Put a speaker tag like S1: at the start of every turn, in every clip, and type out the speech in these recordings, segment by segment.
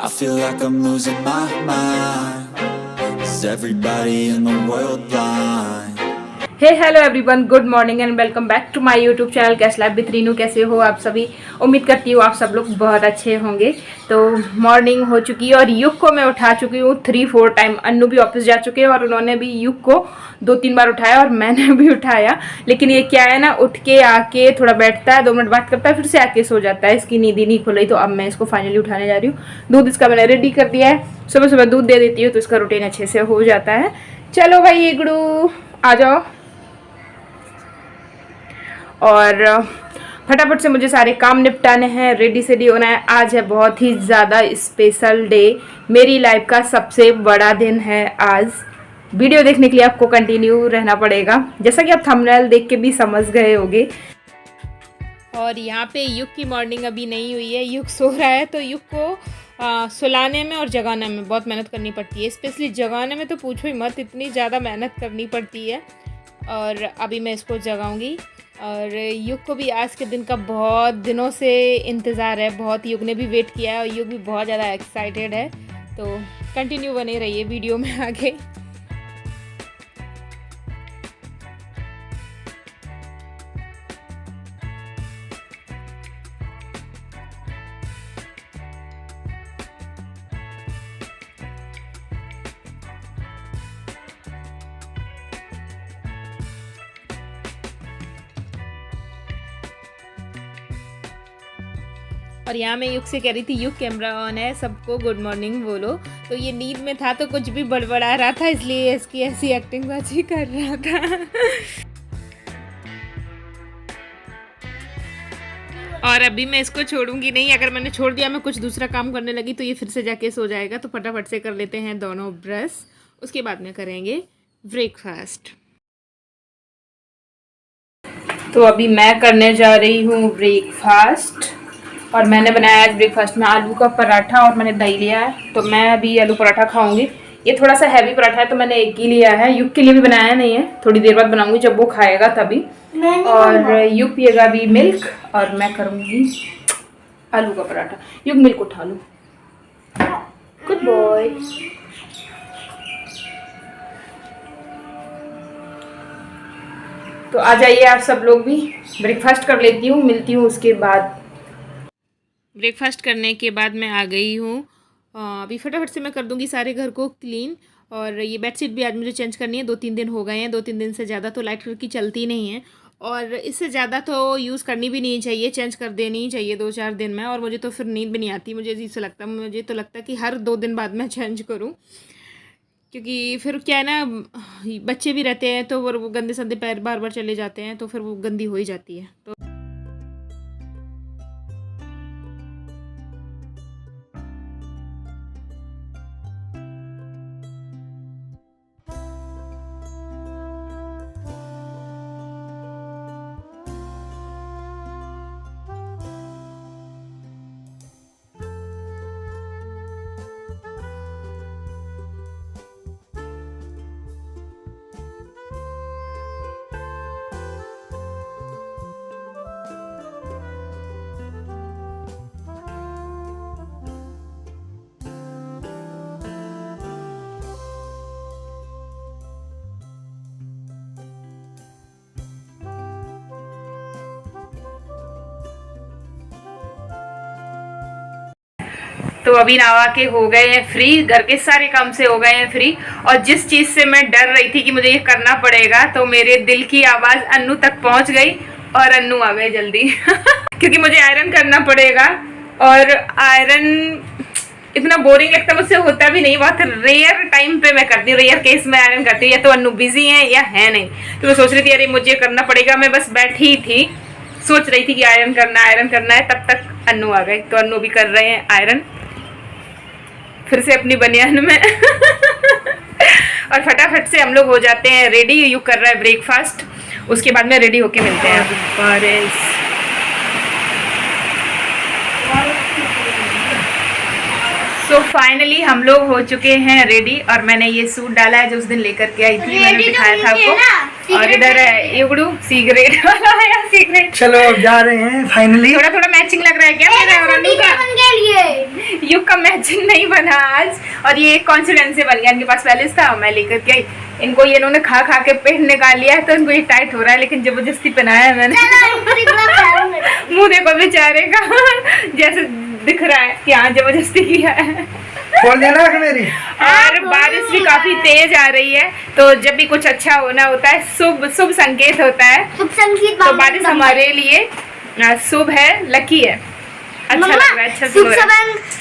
S1: I feel like I'm losing my mind. Is everybody in the world blind?
S2: Hey hello everyone, good morning and welcome back to my YouTube channel Cash Life with Rinu. कैसे हो आप सभी? उम्मीद करती हूँ आप सब लोग बहुत अच्छे होंगे। तो मॉर्निंग हो चुकी है और युग को मैं उठा चुकी हूँ 3-4 टाइम। अन्नू भी ऑफिस जा चुके हैं और उन्होंने भी युग को 2-3 बार उठाया और मैंने भी उठाया। लेकिन ये क्या है ना, उठ के आके थोड़ा बैठता है, 2 मिनट बात करता है, फिर से आके सो जाता है। इसकी नींद ही नहीं खुल रही, तो अब मैं इसको फाइनली उठाने जा रही हूँ। दूध इसका मैंने रेडी कर दिया है, सुबह सुबह दूध दे देती हूँ तो इसका रूटीन अच्छे से हो जाता है। चलो भाई इगड़ू आ जाओ और फटाफट से मुझे सारे काम निपटाने हैं, रेडी होना है। आज है बहुत ही ज़्यादा स्पेशल डे, मेरी लाइफ का सबसे बड़ा दिन है आज। वीडियो देखने के लिए आपको कंटिन्यू रहना पड़ेगा, जैसा कि आप थंबनेल देख के भी समझ गए होंगे। और यहाँ पे युग की मॉर्निंग अभी नहीं हुई है, युग सो रहा है। तो युग को सुलाने में और जगाने में बहुत मेहनत करनी पड़ती है, स्पेशली जगाने में तो पूछो ही मत, इतनी ज़्यादा मेहनत करनी पड़ती है। और अभी मैं इसको जगाऊंगी। और युग को भी आज के दिन का बहुत दिनों से इंतज़ार है, बहुत युग ने भी वेट किया है और युग भी बहुत ज़्यादा एक्साइटेड है। तो कंटिन्यू बने रहिए वीडियो में आगे। और यहाँ मैं युग से कह रही थी, युग कैमरा ऑन है, सबको गुड मॉर्निंग बोलो। तो ये नींद में था तो कुछ भी बड़बड़ा रहा था, इसलिए इसकी ऐसी एक्टिंग बाजी कर रहा था। और अभी मैं इसको छोड़ूंगी नहीं, अगर मैंने छोड़ दिया, मैं कुछ दूसरा काम करने लगी तो ये फिर से जाके सो जाएगा। तो फटाफट से कर लेते हैं दोनों ब्रश, उसके बाद में करेंगे ब्रेकफास्ट। तो अभी मैं करने जा रही हूँ ब्रेकफास्ट और मैंने बनाया आज ब्रेकफास्ट में आलू का पराठा और मैंने दही लिया है। तो मैं अभी आलू पराठा खाऊंगी। ये थोड़ा सा हैवी पराठा है तो मैंने एक ही लिया है, युग के लिए भी बनाया नहीं है, थोड़ी देर बाद बनाऊंगी जब वो खाएगा तभी। और युग पिएगा अभी मिल्क और मैं करूँगी आलू का पराठा। युग मिल्क उठा लो, गुड बॉय। तो आ जाइए आप सब लोग भी, ब्रेकफास्ट कर लेती हूँ, मिलती हूँ उसके बाद। ब्रेकफास्ट करने के बाद मैं आ गई हूँ। अभी फटाफट से मैं कर दूँगी सारे घर को क्लीन। और ये बेडशीट भी आज मुझे चेंज करनी है, 2-3 दिन हो गए हैं, 2-3 दिन से ज़्यादा तो लाइट कलर की चलती नहीं है और इससे ज़्यादा तो यूज़ करनी भी नहीं चाहिए, चेंज कर देनी ही चाहिए 2-4 दिन में। और मुझे तो फिर नींद भी नहीं आती, मुझे तो लगता है कि हर 2 दिन बाद मैं चेंज करूँ, क्योंकि फिर क्या है ना, बच्चे भी रहते हैं तो वो गंदे संदे पैर बार बार चले जाते हैं तो फिर वो गंदी हो ही जाती है। तो अभी नहा के हो गए हैं फ्री, घर के सारे काम से हो गए हैं फ्री। और जिस चीज़ से मैं डर रही थी कि मुझे ये करना पड़ेगा, तो मेरे दिल की आवाज़ अन्नू तक पहुंच गई और अन्नू आ गए जल्दी। क्योंकि मुझे आयरन करना पड़ेगा और आयरन इतना बोरिंग लगता है, मुझसे होता भी नहीं, बहुत रेयर टाइम पे मैं करती हूँ, रेयर केस में आयरन करती हूँ, या तो अन्नू बिजी है या है नहीं। तो मैं सोच रही थी अरे मुझे करना पड़ेगा, मैं बस बैठी थी सोच रही थी कि आयरन करना है, तब तक अन्नू आ गए। तो अन्नू भी कर रहे हैं आयरन फिर से अपनी बनियान में। और फटाफट से हम लोग हो जाते हैं रेडी। युग कर रहा है ब्रेकफास्ट, उसके बाद में रेडी होके मिलते हैं। सो फाइनली हम लोग हो चुके हैं रेडी और मैंने ये सूट डाला है जो उस दिन लेकर के आई थी, मैंने दिखाया था आपको। और इधर है युगड़ू सिगरेट वाला है, सिगरेट।
S3: चलो अब जा रहे हैं फाइनली।
S2: थोड़ा थोड़ा मैचिंग लग रहा है क्या मेरा और अन्नू का? युग का मैच कुछ नहीं बना आज, और ये एक कॉन्फिडेंस से बन गया। इनके पास पहले था, मैं लेकर के आई इनको, ये इन्होंने खा खा के पेट निकाल लिया है, तो इनको ये टाइट हो रहा है, लेकिन जबरदस्ती पहनाया है मैंने। मुंह देखो बेचारे का, जैसे दिख रहा है कि हाँ जबरदस्ती किया है।
S3: खोल देना मेरी।
S2: और बारिश भी काफी तेज आ रही है, तो जब भी कुछ अच्छा होना होता है, शुभ संकेत होता है,
S4: शुभ संकेत।
S2: तो बारिश हमारे लिए शुभ है, लकी है, अच्छा लग रहा है, अच्छा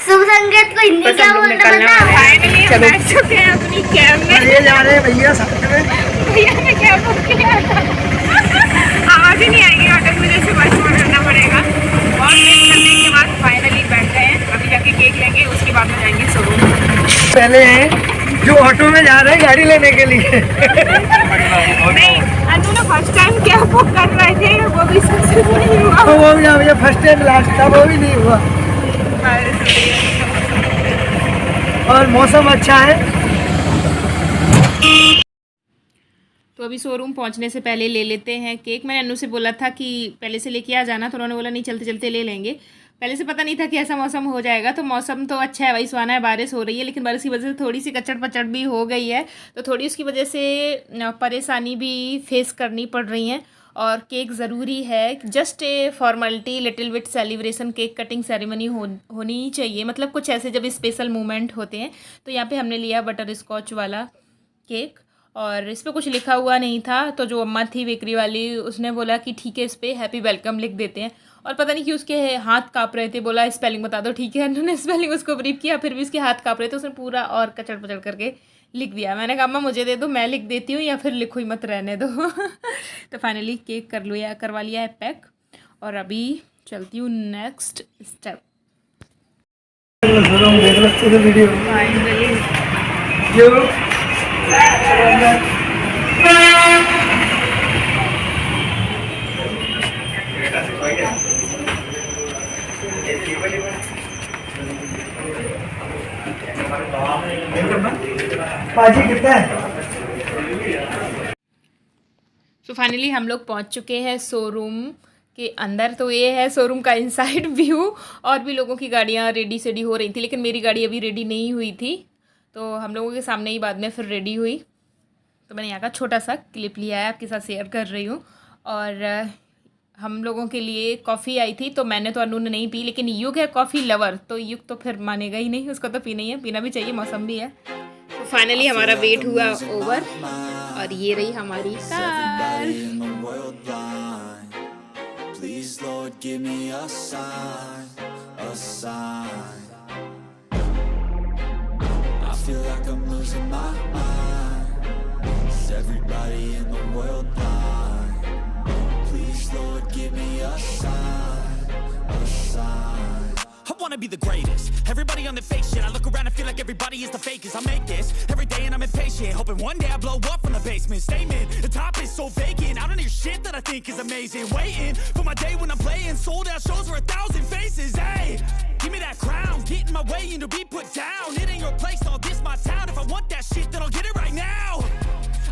S4: शुभ संकेत को हिंदी क्या बोलते हैं?
S2: फाइनली हम बैठ चुके हैं अपनी कैब में।
S3: ये जा रहे हैं भैया साथ में।
S2: भैया ने कैब बुक किया था, आवाज ही नहीं आएगी ऑटो में, जैसे बस में करना पड़ेगा। और वेट करने के बाद फाइनली बैठ गए हैं, अभी जाके केक लेंगे, उसके बाद में जाएंगे शोरूम।
S3: पहले हैं जो ऑटो में जा रहे हैं गाड़ी लेने के लिए।
S2: नहीं, अनु ने फर्स्ट टाइम कैब बुक कर रहे थे, वो भी सक्सेसफुल नहीं हुआ।
S3: तो वो भी मुझे फर्स्ट टाइम लास्ट था, वो भी नहीं हुआ। और मौसम अच्छा है।
S2: तो अभी शोरूम पहुंचने से पहले ले लेते हैं केक। मैंने अनु से बोला था कि पहले से लेके आ जाना, तो उन्होंने बोला नहीं चलते चलते ले लेंगे। पहले से पता नहीं था कि ऐसा मौसम हो जाएगा, तो मौसम तो अच्छा है, वही सुहाना है, बारिश हो रही है, लेकिन बारिश की वजह से थोड़ी सी कचड़ पचड़ भी हो गई है, तो थोड़ी उसकी वजह से परेशानी भी फेस करनी पड़ रही है। और केक ज़रूरी है, just a formality, little bit celebration, cake cutting ceremony होनी चाहिए, मतलब कुछ ऐसे जब स्पेशल मोमेंट होते हैं। तो यहाँ पे हमने लिया बटर स्कॉच वाला केक, और इस पर कुछ लिखा हुआ नहीं था, तो जो अम्मा थी बेकरी वाली, उसने बोला कि ठीक है इस पर हैप्पी वेलकम लिख देते हैं। और पता नहीं कि उसके हाथ काँप रहे थे, बोला स्पेलिंग बता दो, ठीक है उन्होंने स्पेलिंग उसको ब्रीफ किया, फिर भी उसके हाथ काँप रहे थे, उसने पूरा और कचड़ पचड़ करके लिख दिया। मैंने कहा अम्मा मुझे दे दो, मैं लिख देती हूँ, या फिर लिखो ही मत, रहने दो। तो फाइनली केक करवा लिया है पैक, और अभी चलती हूँ नेक्स्ट स्टेप।
S3: देख लगते थे वीडियो
S2: फाइनली
S3: पाजी कितना है।
S2: तो फाइनली हम लोग पहुंच चुके हैं शोरूम के अंदर। तो ये है शोरूम का इनसाइड व्यू, और भी लोगों की गाड़ियां रेडी सेडी हो रही थी, लेकिन मेरी गाड़ी अभी रेडी नहीं हुई थी, तो हम लोगों के सामने ही बाद में फिर रेडी हुई। तो मैंने यहाँ का छोटा सा क्लिप लिया है, आपके साथ शेयर कर रही हूँ। और हम लोगों के लिए कॉफ़ी आई थी, तो मैंने तो अनु ने नहीं पी, लेकिन युग है कॉफ़ी लवर, तो युग तो फिर मानेगा ही नहीं, उसको तो पीना ही है, पीना भी चाहिए, मौसम भी है। तो फाइनली हमारा वेट हुआ ओवर, और ये रही हमारी car.
S1: Please Lord give me a sign, a sign. I feel like I'm losing my mind. Is everybody in the world blind? Please Lord give me a sign, a sign.
S5: I wanna be the greatest. Everybody on the fake shit. I look around and feel like everybody is the fakest. I make this every day and I'm impatient, hoping one day I blow up from the basement. Statement, the top is so vacant. I don't hear shit that I think is amazing. Waiting for my day when I'm playing sold out shows for 1,000 faces. Hey, give me that crown, get in my way and to be put down. It ain't your place, no, this my town. If I want that shit, then I'll get it right now.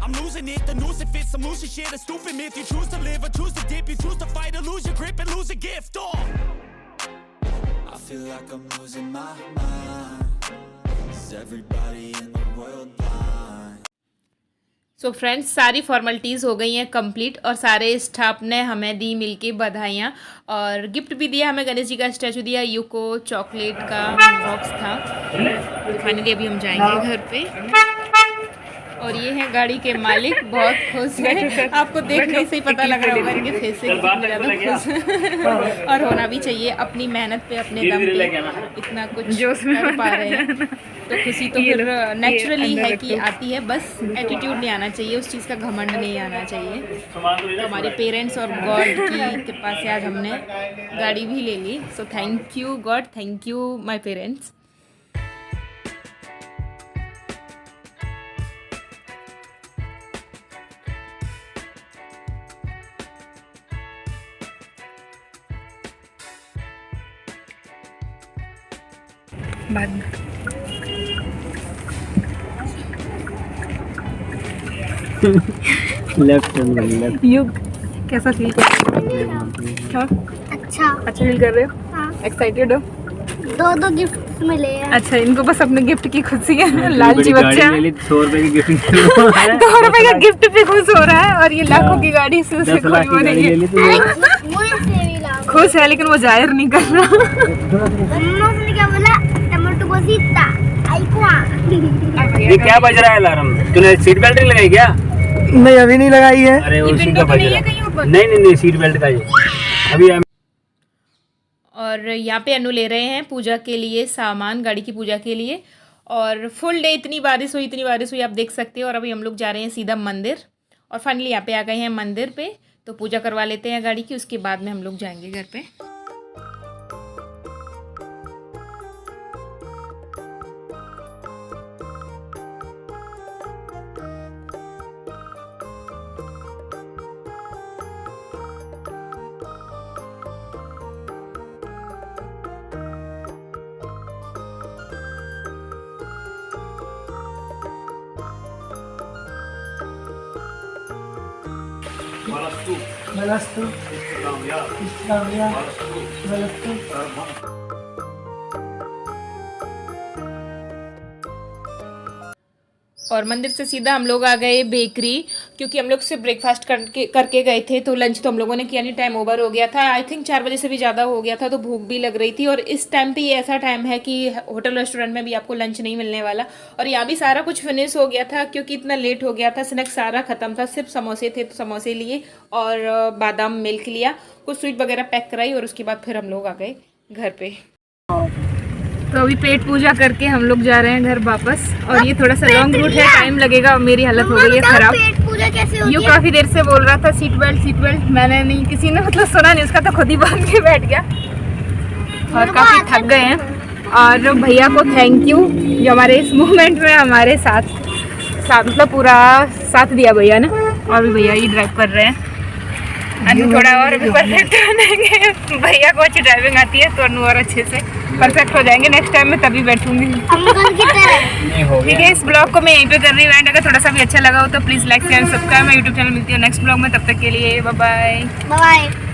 S5: I'm losing it, the noose it fits. I'm losing shit, a stupid myth. You choose to live or choose to dip. You choose to fight or lose your grip and lose a gift. Oh,
S1: I feel like I'm losing my mind. Is everybody in the world blind?
S2: So friends, सारी formalities हो गई हैं complete, और सारे staff ने हमें दी मिलके बधाइयाँ, और गिफ्ट भी दिया हमें, गणेश जी का स्टैचू दिया, यू को चॉकलेट का बॉक्स था। तो फाइनली अभी हम जाएंगे घर पे, और ये हैं गाड़ी के मालिक, बहुत खुश हैं, आपको देखने से ही पता लग रहा होगा इनके फेस से कितने ज़्यादा खुश। और होना भी चाहिए, अपनी मेहनत पे अपने दम पे इतना कुछ कर पा रहे हैं, तो खुशी तो फिर नेचुरली है कि आती है, बस एटीट्यूड नहीं आना चाहिए, उस चीज़ का घमंड नहीं आना चाहिए। तो हमारे पेरेंट्स और गॉड की कृपा से आज हमने गाड़ी भी ले ली। So thank you God, thank you my parents. बाद में
S3: लेफ्ट
S2: युग कैसा फील कर रहे हो?
S4: अच्छा
S2: अच्छा फील कर रहे हो?
S4: हाँ।
S2: एक्साइटेड हो?
S4: 2 गिफ्ट मिले हैं।
S2: अच्छा, इनको बस अपने गिफ्ट की खुशी है। लालची बच्चा
S3: 100 रुपए की गिफ्ट
S2: 2 रुपए का गिफ्ट पे खुश हो रहा है और ये लाखों की गाड़ी से उसे खुश हो रही है। खुश है लेकिन वो जाहिर नहीं कर रहा।
S4: मम्मा ने क्या बोला? टमाटो बसीता आइकुआ।
S3: ये क्या बज रहा है अलार्म? तूने सीट बेल्ट नहीं लगाई क्या? नहीं, अभी नहीं लगाई है। अरे उसी का बज रहा है। नहीं सीट बेल्ट का ही अभी।
S2: और यहाँ पे अनु ले रहे हैं पूजा के लिए सामान, गाड़ी की पूजा के लिए। और फुल डे इतनी बारिश हुई आप देख सकते हो। और अभी हम लोग जा रहे हैं सीधा मंदिर। और फाइनली यहाँ पे आ गए हैं मंदिर पे, तो पूजा करवा लेते हैं गाड़ी की, उसके बाद में हम लोग जाएंगे घर पे। और मंदिर से सीधा हम लोग आ गए बेकरी, क्योंकि हम लोग सिर्फ ब्रेकफास्ट करके गए थे, तो लंच तो हम लोगों ने किया नहीं, टाइम ओवर हो गया था। आई थिंक 4 बजे से भी ज़्यादा हो गया था, तो भूख भी लग रही थी। और इस टाइम पे ये ऐसा टाइम है कि होटल रेस्टोरेंट में भी आपको लंच नहीं मिलने वाला। और यहाँ भी सारा कुछ फिनिश हो गया था, क्योंकि इतना लेट हो गया था। स्नैक्स सारा ख़त्म था, सिर्फ समोसे थे तो समोसे लिए और बादाम मिल्क लिया, कुछ स्वीट वगैरह पैक कराई और उसके बाद फिर हम लोग आ गए घर पे। तो अभी पेट पूजा करके हम लोग जा रहे हैं घर वापस। और ये थोड़ा सा लॉन्ग रूट है, टाइम लगेगा और मेरी हालत हो गई है खराब।
S4: पेट पूजा कैसे होती
S2: यू
S4: है?
S2: काफ़ी देर से बोल रहा था सीट बेल्ट, मैंने नहीं, किसी ने मतलब सुना नहीं उसका, तो खुद ही बांध के बैठ गया। और काफ़ी थक गए हैं। और भैया को थैंक यू जो हमारे इस मूवमेंट में हमारे साथ मतलब पूरा साथ दिया भैया ने। और भी भैया ही ड्राइव कर रहे हैं। अनु थोड़ा और भी परफेक्ट बनेंगे, भैया को अच्छी ड्राइविंग आती है तो अनु और अच्छे से परफेक्ट हो जाएंगे नेक्स्ट टाइम में, तभी बैठूंगी। ठीक है, इस ब्लॉग को मैं यहीं पे कर रही हूँ एंड। अगर थोड़ा सा भी अच्छा लगा हो तो प्लीज़ लाइक शेयर सब्सक्राइब। मैं यूट्यूब चैनल मिलती हूँ नेक्स्ट ब्लॉग में, तब तक के लिए बाय बाय।
S4: बाय।